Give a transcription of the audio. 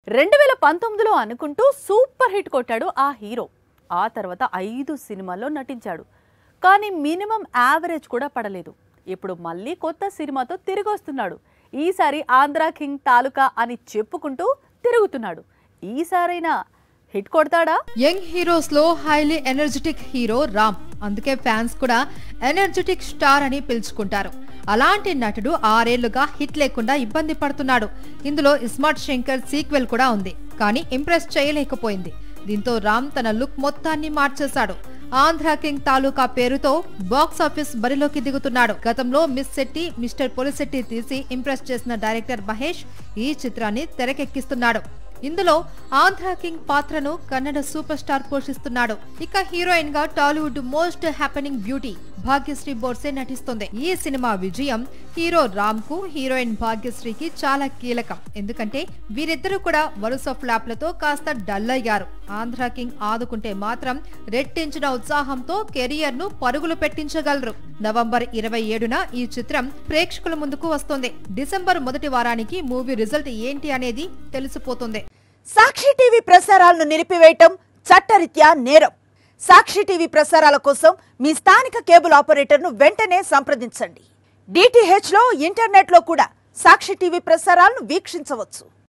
2019లో అనుకుంటూ super hit కొట్టాడు ఆ హీరో. ఆ తర్వాత 5 సినిమాల్లో నటించాడు. కానీ మినిమం యావరేజ్ కూడా పడలేదు. ఇప్పుడు మళ్ళీ కొత్త సినిమాతో తిరిగి వస్తున్నాడు. ఈసారి ఆంధ్ర కింగ్ తాలూకా అని చెప్పుకుంటూ తిరుగుతున్నాడు. ఈసారైనా హిట్ కొడతాడా? యంగ్ హీరోస్ లో హైలీ ఎనర్జెటిక్ హీరో రామ్. అందుకే ఫ్యాన్స్ కూడా ఎనర్జెటిక్ స్టార్ అని పిలుచుకుంటారు. అలాంటి నటుడు 6 ఏళ్లుగా హిట్ లేకుండా ఇబ్బంది పడుతున్నాడు. ఇందులో ఇస్మార్ట్ శంకర్ సీక్వెల్ కూడా ఉంది, కానీ ఇంప్రెస్ చేయలేకపోయింది. దీంతో రామ్ తన లుక్ మొత్తాన్ని మార్చేశాడు. ఆంధ్ర కింగ్ తాలూకా పేరుతో బాక్స్ ఆఫీస్ బరిలోకి దిగుతున్నాడు. గతంలో మిస్ శెట్టి, మిస్టర్ పొలిశెట్టి తీసి ఇంప్రెస్ చేసిన డైరెక్టర్ మహేష్ ఈ చిత్రాన్ని తెరకెక్కిస్తున్నాడు. ఇందులో ఆంధ్ర కింగ్ పాత్రను కన్నడ సూపర్ స్టార్ పోషిస్తున్నాడు. ఇక హీరోయిన్ గా Tollywood most happening beauty Bhagyashri Borse నటిస్తుంది. ఈ సినిమా విజయం హీరో రామ్ కు, హీరోయిన్ భాగ్యశ్రీకి చాలా కీలకం. ఎందుకంటే వీరిద్దరూ కూడా వరుస ఫ్లాప్లతో కాస్త డల్ అయ్యారు. ఆంధ్ర కింగ్ ఆదుకుంటే మాత్రం రెట్టించిన ఉత్సాహంతో కెరియర్ ను పరుగులు పెట్టించగలరు. నవంబర్ 27న ఈ చిత్రం ప్రేక్షకుల ముందుకు వస్తుంది. డిసెంబర్ మొదటి వారానికి మూవీ రిజల్ట్ ఏంటి అనేది తెలిసిపోతుంది. సాక్షి టీవీ ప్రసారాలను నిలిపివేయటం చట్టరీత్యా నేరం. సాక్షి టీవీ ప్రసారాల కోసం మీ స్థానిక కేబుల్ ఆపరేటర్ను వెంటనే సంప్రదించండి. DTH లో, ఇంటర్నెట్ లో కూడా సాక్షి టీవీ ప్రసారాలను వీక్షించవచ్చు.